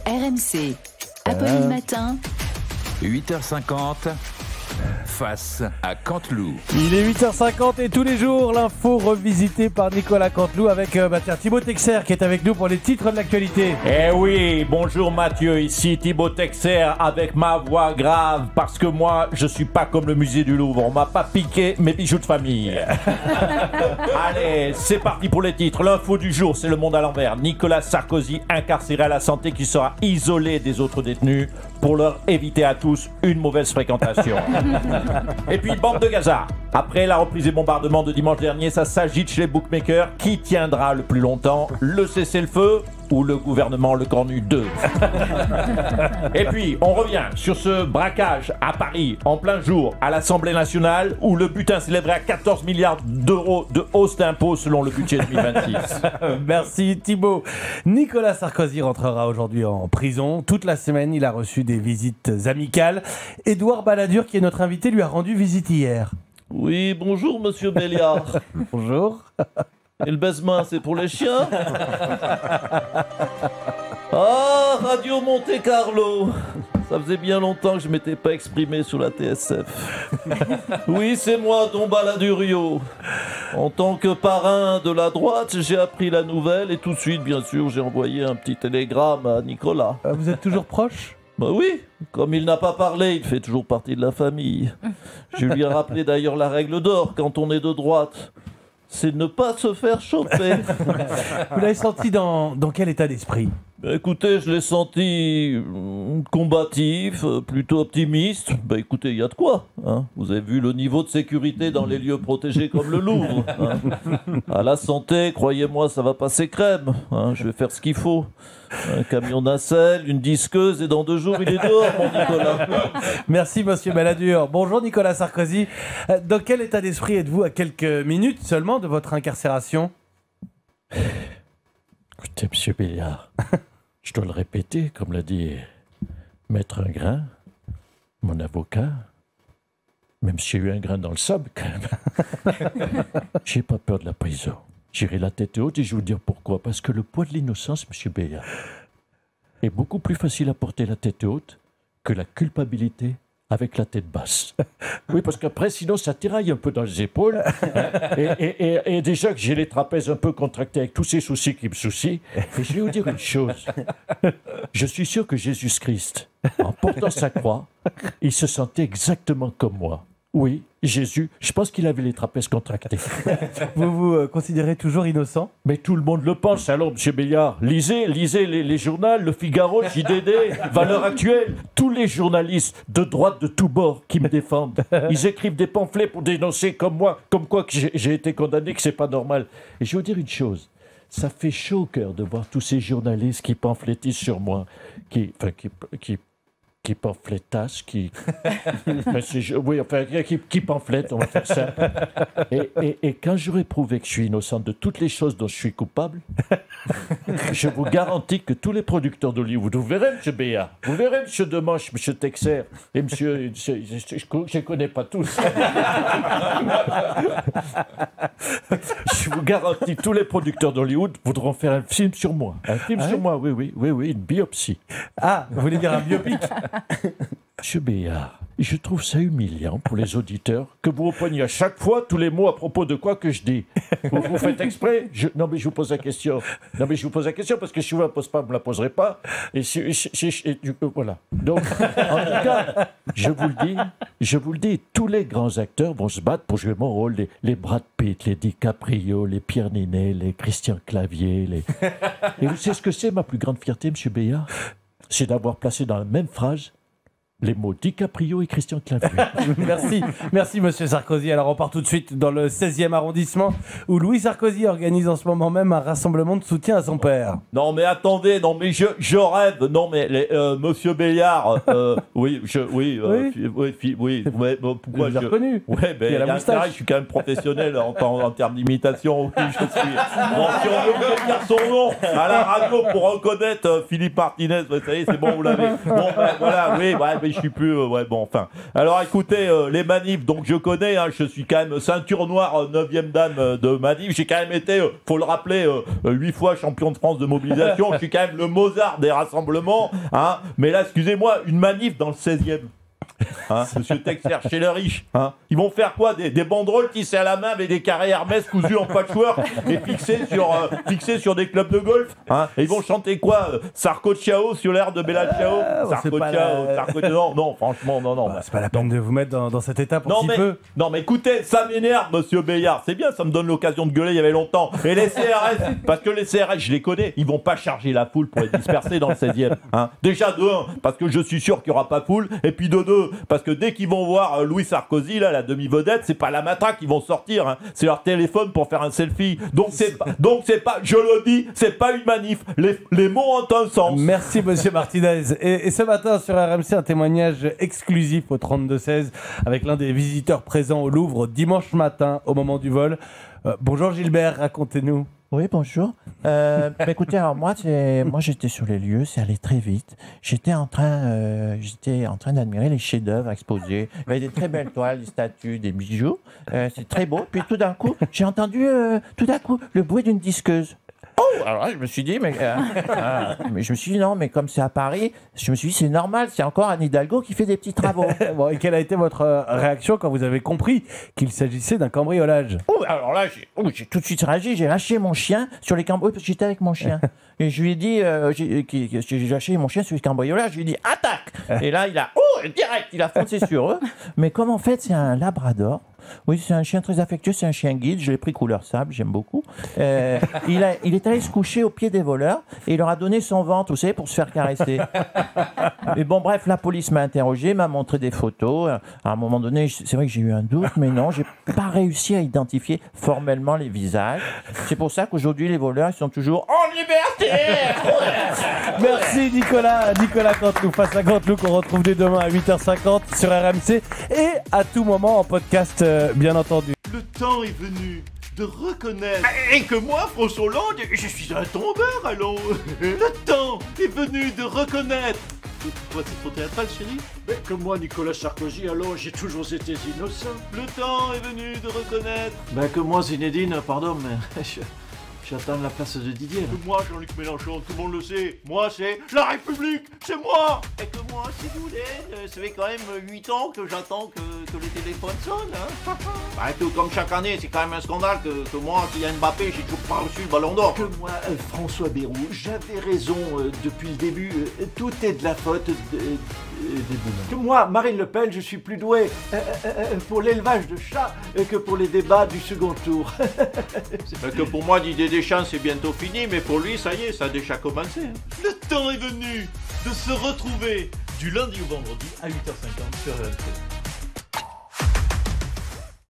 RMC, Apolline Matin, 8h50, face à Canteloup. Il est 8h50 et tous les jours, l'info revisitée par Nicolas Canteloup avec Thibaut Texer qui est avec nous pour les titres de l'actualité. Eh oui, bonjour Mathieu, ici Thibaut Texer avec ma voix grave parce que moi, je suis pas comme le musée du Louvre, on m'a pas piqué mes bijoux de famille. Allez, c'est parti pour les titres. L'info du jour, c'est le monde à l'envers. Nicolas Sarkozy incarcéré à la santé qui sera isolé des autres détenus pour leur éviter à tous une mauvaise fréquentation. Et puis, bande de Gaza. Après la reprise des bombardements de dimanche dernier, ça s'agite chez les bookmakers. Qui tiendra le plus longtemps, le cessez-le-feu ou le gouvernement Le Cornu 2? Et puis, on revient sur ce braquage à Paris, en plein jour, à l'Assemblée nationale, où le butin s'élèverait à 14 milliards d'euros de hausse d'impôts selon le budget 2026. Merci Thibaut. Nicolas Sarkozy rentrera aujourd'hui en prison. Toute la semaine, il a reçu des visites amicales. Édouard Balladur, qui est notre invité, lui a rendu visite hier. Oui, bonjour Monsieur Béliard. Bonjour. Et le baise-main, c'est pour les chiens? Ah, Radio Monte Carlo. Ça faisait bien longtemps que je m'étais pas exprimé sur la TSF. Oui, c'est moi, Don Balladurio. En tant que parrain de la droite, j'ai appris la nouvelle et tout de suite, bien sûr, j'ai envoyé un petit télégramme à Nicolas. Vous êtes toujours proche ? Bah oui, comme il n'a pas parlé, il fait toujours partie de la famille. Je lui ai rappelé d'ailleurs la règle d'or quand on est de droite. C'est de ne pas se faire choper. Vous l'avez senti dans quel état d'esprit ? Écoutez, je l'ai senti combatif, plutôt optimiste. Écoutez, il y a de quoi. Hein. Vous avez vu le niveau de sécurité dans les lieux protégés comme le Louvre. Hein. À la santé, croyez-moi, ça va passer crème. Hein. Je vais faire ce qu'il faut. Un camion nacelle, une disqueuse, et dans 2 jours, il est dehors, mon Nicolas. Merci, monsieur Balladur. Bonjour, Nicolas Sarkozy. Dans quel état d'esprit êtes-vous à quelques minutes seulement de votre incarcération ? Écoutez, monsieur Béliard, je dois le répéter, comme l'a dit Maître Ingrain, mon avocat, même si j'ai eu un grain dans le sable, quand même. J'ai pas peur de la prison. J'irai la tête haute et je vais vous dire pourquoi. Parce que le poids de l'innocence, monsieur Béliard, est beaucoup plus facile à porter la tête haute que la culpabilité avec la tête basse. Oui, parce qu'après, sinon, ça tiraille un peu dans les épaules. Et déjà que j'ai les trapèzes un peu contractés avec tous ces soucis qui me soucient, et je vais vous dire une chose. Je suis sûr que Jésus-Christ, en portant sa croix, il se sentait exactement comme moi. Oui, Jésus, je pense qu'il avait les trapèzes contractés. Vous vous considérez toujours innocent ? Mais tout le monde le pense, alors, monsieur Béliard. Lisez les journaux, Le Figaro, JDD, Valeurs Actuelles. Tous les journalistes de droite de tous bords qui me défendent. Ils écrivent des pamphlets pour dénoncer comme moi, comme quoi que j'ai été condamné, que c'est pas normal. Et je vais vous dire une chose. Ça fait chaud au cœur de voir tous ces journalistes qui pamphlétisent sur moi, qui pamphlétassent, qui pamphlètent, on va faire ça. Et quand j'aurai prouvé que je suis innocent de toutes les choses dont je suis coupable, je vous garantis que tous les producteurs d'Hollywood, vous verrez, M. Béat, vous verrez, M. Demanche, M. Texer, et monsieur, je ne connais pas tous. Je vous garantis, tous les producteurs d'Hollywood voudront faire un film sur moi. Un film sur moi, oui, une biopsie. Ah, vous voulez dire un biopic ? Monsieur Béard, je trouve ça humiliant pour les auditeurs que vous repreniez à chaque fois tous les mots à propos de quoi que je dis. Vous faites exprès ? Non, mais je vous pose la question. Parce que si vous ne la posez pas, vous ne la poserez pas. Voilà. Donc, en tout cas, je vous le dis, tous les grands acteurs vont se battre pour jouer mon rôle. Les Brad Pitt, les DiCaprio, les Pierre Ninet, les Christian Clavier. Et vous savez ce que c'est ma plus grande fierté, monsieur Béard ? C'est d'avoir placé dans la même phrase les mots DiCaprio et Christian Clavier. Merci monsieur Sarkozy. Alors on part tout de suite dans le 16e arrondissement où Louis Sarkozy organise en ce moment même un rassemblement de soutien à son père. Non mais attendez, je rêve. Non mais Monsieur Béliard, pourquoi je l'ai reconnu. Ouais, mais il y a je suis quand même professionnel en termes d'imitation. Oui, je suis. Bon, si on veut bien dire son nom à la radio pour reconnaître Philippe Martinez, vous savez, c'est bon, vous l'avez. Bon, voilà, oui, mais je suis plus. Ouais, bon, enfin. Alors écoutez, les manifs, donc je connais, hein, je suis quand même ceinture noire, 9e dan de manif. J'ai quand même été, faut le rappeler, 8 fois champion de France de mobilisation. Je suis quand même le Mozart des rassemblements. Hein. Mais là, excusez-moi, une manif dans le 16e. Hein, Monsieur Texer, chez les riches, hein. Ils vont faire quoi, des banderoles tissées à la main avec des carrés Hermès cousus en patchwork et fixés sur des clubs de golf, hein. Et ils vont chanter quoi, Sarko Ciao sur l'air de Bella Ciao. Sarko Ciao, Sarko Ciao. Non, franchement, non. C'est pas la peine de vous mettre dans cet état pour si peu. Non, mais écoutez, ça m'énerve, Monsieur Bayard. C'est bien, ça me donne l'occasion de gueuler il y avait longtemps. Et les CRS, parce que les CRS, je les connais, ils vont pas charger la foule pour être dispersés dans le 16e. Hein. Déjà, de 1, parce que je suis sûr qu'il y aura pas foule. Et puis de 2, parce que dès qu'ils vont voir Louis Sarkozy, là, la demi-vedette, c'est pas la matraque qu'ils vont sortir, hein. C'est leur téléphone pour faire un selfie. Donc c'est pas, je le dis, c'est pas une manif. Les mots ont un sens. Merci Monsieur Martinez. Et ce matin sur RMC, un témoignage exclusif au 32-16 avec l'un des visiteurs présents au Louvre dimanche matin au moment du vol. Bonjour Gilbert, racontez-nous. Oui, bonjour. Écoutez, alors moi j'étais sur les lieux, c'est allé très vite. J'étais en train d'admirer les chefs-d'œuvre exposés. Il y avait des très belles toiles, des statues, des bijoux. C'est très beau. Puis tout d'un coup, j'ai entendu le bruit d'une disqueuse. Oh, alors là, je me suis dit, mais je me suis dit non, mais comme c'est à Paris, je me suis dit c'est normal, c'est encore Anne Hidalgo qui fait des petits travaux. Bon, et quelle a été votre réaction quand vous avez compris qu'il s'agissait d'un cambriolage? Oh, alors là, j'ai tout de suite réagi, j'ai lâché mon chien sur les cambriolages, parce que j'étais avec mon chien. Et je lui ai dit, j'ai lâché mon chien sur les cambriolages, je lui ai dit attaque. Et là, direct, il a foncé sur eux. Mais comme en fait, c'est un labrador. Oui, c'est un chien très affectueux, c'est un chien guide, je l'ai pris couleur sable, j'aime beaucoup. Il est allé se coucher au pied des voleurs et il leur a donné son ventre, vous savez, pour se faire caresser. Et bon, bref, la police m'a interrogé, m'a montré des photos. À un moment donné, c'est vrai que j'ai eu un doute, mais non, j'ai pas réussi à identifier formellement les visages. C'est pour ça qu'aujourd'hui, les voleurs, ils sont toujours en liberté. Merci Nicolas Canteloup, face à Canteloup qu'on retrouve dès demain à 8h50 sur RMC et à tout moment en podcast bien entendu. Le temps est venu de reconnaître et que moi, François Hollande, je suis un tombeur, allons. Le temps est venu de reconnaître. Pourquoi c'est trop théâtral, chérie? Mais comme moi, Nicolas Sarkozy, alors j'ai toujours été innocent. Le temps est venu de reconnaître. Ben que moi, Zinedine, pardon, mais j'attends la place de Didier. Là. Que moi, Jean-Luc Mélenchon, tout le monde le sait, moi c'est la République, c'est moi. Et que moi, si vous voulez, ça fait quand même 8 ans que j'attends que les téléphones sonnent. Hein. Bah, tout comme chaque année, c'est quand même un scandale que moi, Kylian Mbappé, j'ai toujours pas reçu le ballon d'or. Que moi, François Bayrou, j'avais raison depuis le début, tout est de la faute des boulons. Que moi, Marine Le Pen, je suis plus doué pour l'élevage de chats que pour les débats du second tour. Que pour moi, Didier Deschamps, c'est bientôt fini, mais pour lui, ça y est, ça a déjà commencé. Hein. Le temps est venu de se retrouver du lundi au vendredi à 8h50 sur RMC.